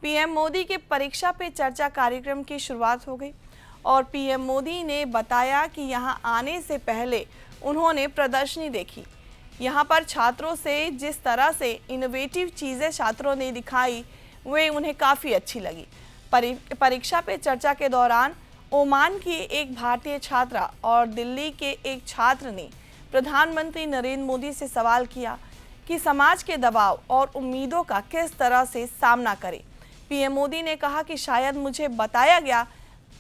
PM Modi के परीक्षा पे चर्चा कार्यक्रम की शुरुआत हो गई और पीएम मोदी ने बताया कि यहां आने से पहले उन्होंने प्रदर्शनी देखी। यहां पर छात्रों से जिस तरह से इनोवेटिव चीज़ें छात्रों ने दिखाई वे उन्हें काफ़ी अच्छी लगी। परीक्षा पे चर्चा के दौरान ओमान की एक भारतीय छात्रा और दिल्ली के एक छात्र ने प्रधानमंत्री नरेंद्र मोदी से सवाल किया कि समाज के दबाव और उम्मीदों का किस तरह से सामना करें। पीएम मोदी ने कहा कि शायद मुझे बताया गया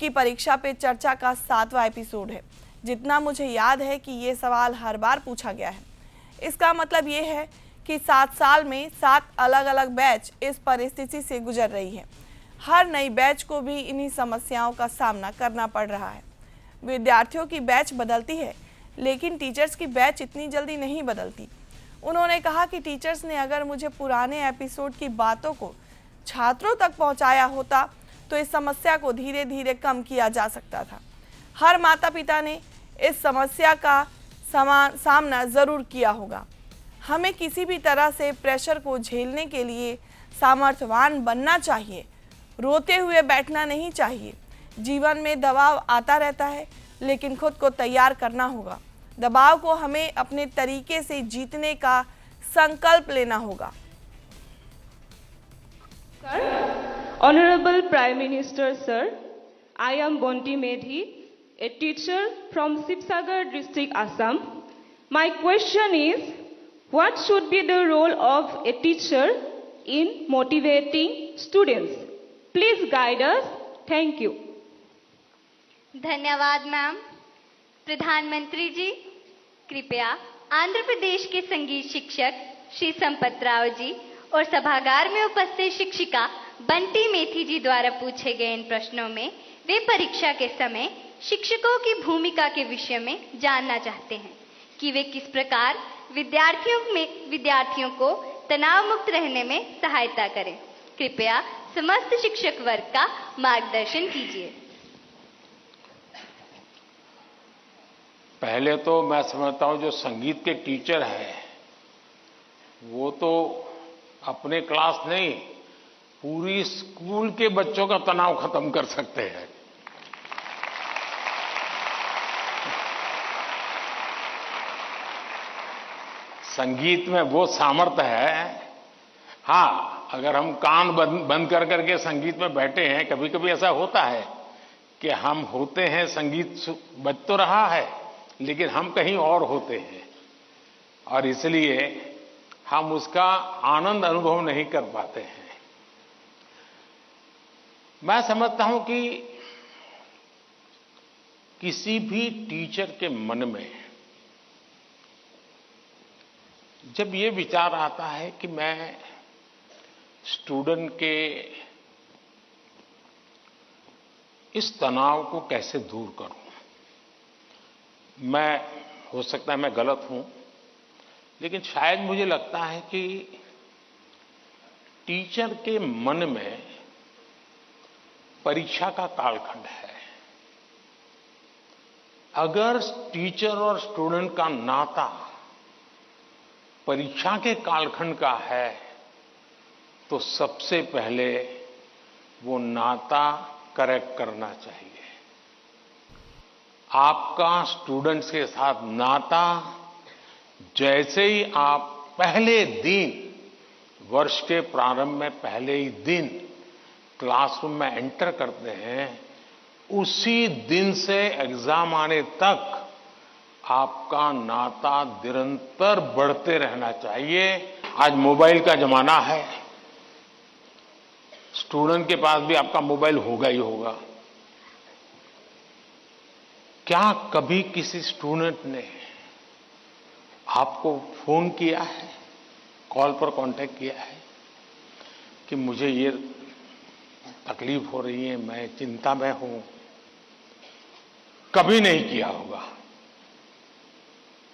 कि परीक्षा पे चर्चा का 7वां एपिसोड है। जितना मुझे याद है कि ये सवाल हर बार पूछा गया है। इसका मतलब ये है कि 7 साल में 7 अलग अलग बैच इस परिस्थिति से गुजर रही है। हर नई बैच को भी इन्हीं समस्याओं का सामना करना पड़ रहा है। विद्यार्थियों की बैच बदलती है, लेकिन टीचर्स की बैच इतनी जल्दी नहीं बदलती। उन्होंने कहा कि टीचर्स ने अगर मुझे पुराने एपिसोड की बातों को छात्रों तक पहुंचाया होता तो इस समस्या को धीरे धीरे कम किया जा सकता था। हर माता पिता ने इस समस्या का सामना ज़रूर किया होगा। हमें किसी भी तरह से प्रेशर को झेलने के लिए सामर्थ्यवान बनना चाहिए। रोते हुए बैठना नहीं चाहिए। जीवन में दबाव आता रहता है, लेकिन खुद को तैयार करना होगा। दबाव को हमें अपने तरीके से जीतने का संकल्प लेना होगा। Honorable Prime Minister, sir, I am Bonti Medhi, a teacher from Sibsagar district, Assam. My question is, what should be the role of a teacher in motivating students? Please guide us. Thank you. धन्यवाद ma'am. प्रधानमंत्री जी, कृपया आंध्र प्रदेश के संगीत शिक्षक श्री संपत राव जी और सभागार में उपस्थित शिक्षिका बंटी मेथी जी द्वारा पूछे गए इन प्रश्नों में वे परीक्षा के समय शिक्षकों की भूमिका के विषय में जानना चाहते हैं कि वे किस प्रकार विद्यार्थियों को तनाव मुक्त रहने में सहायता करें। कृपया समस्त शिक्षक वर्ग का मार्गदर्शन कीजिए। पहले तो मैं समझता हूं जो संगीत के टीचर हैं वो तो अपने क्लास नहीं, पूरी स्कूल के बच्चों का तनाव खत्म कर सकते हैं। संगीत में वो सामर्थ्य है। हाँ, अगर हम कान बंद कर करके संगीत में बैठे हैं, कभी कभी ऐसा होता है कि हम होते हैं, संगीत बज तो रहा है लेकिन हम कहीं और होते हैं और इसलिए हम उसका आनंद अनुभव नहीं कर पाते हैं। मैं समझता हूं कि किसी भी टीचर के मन में जब ये विचार आता है कि मैं स्टूडेंट के इस तनाव को कैसे दूर करूं, मैं हो सकता है मैं गलत हूं, लेकिन शायद मुझे लगता है कि टीचर के मन में परीक्षा का कालखंड है। अगर टीचर और स्टूडेंट का नाता परीक्षा के कालखंड का है तो सबसे पहले वो नाता करेक्ट करना चाहिए। आपका स्टूडेंट्स के साथ नाता जैसे ही आप पहले दिन, वर्ष के प्रारंभ में पहले ही दिन क्लासरूम में एंटर करते हैं, उसी दिन से एग्जाम आने तक आपका नाता निरंतर बढ़ते रहना चाहिए। आज मोबाइल का जमाना है, स्टूडेंट के पास भी आपका मोबाइल होगा ही होगा। क्या कभी किसी स्टूडेंट ने आपको फोन किया है, कॉल पर कांटेक्ट किया है कि मुझे ये तकलीफ हो रही है, मैं चिंता में हूं? कभी नहीं किया होगा।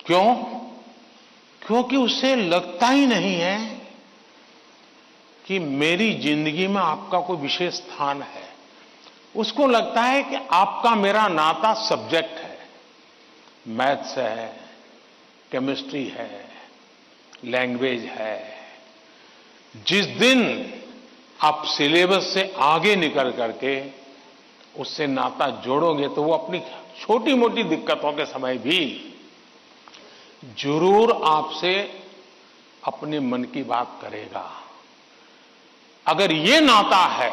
क्यों? क्योंकि उसे लगता ही नहीं है कि मेरी जिंदगी में आपका कोई विशेष स्थान है। उसको लगता है कि आपका मेरा नाता सब्जेक्ट है, मैथ्स है, केमिस्ट्री है, लैंग्वेज है। जिस दिन आप सिलेबस से आगे निकल करके उससे नाता जोड़ोगे तो वो अपनी छोटी मोटी दिक्कतों के समय भी जरूर आपसे अपने मन की बात करेगा। अगर ये नाता है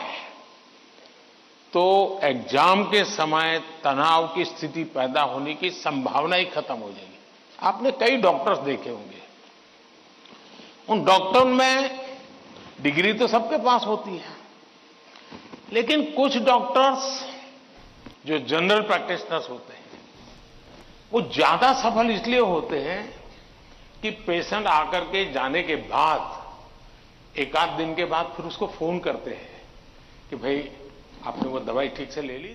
तो एग्जाम के समय तनाव की स्थिति पैदा होने की संभावना ही खत्म हो जाएगी। आपने कई डॉक्टर्स देखे होंगे, उन डॉक्टर में डिग्री तो सबके पास होती है, लेकिन कुछ डॉक्टर्स जो जनरल प्रैक्टिशनर्स होते हैं वो ज्यादा सफल इसलिए होते हैं कि पेशेंट आकर के जाने के बाद एक आध दिन के बाद फिर उसको फोन करते हैं कि भाई आपने वो दवाई ठीक से ले ली।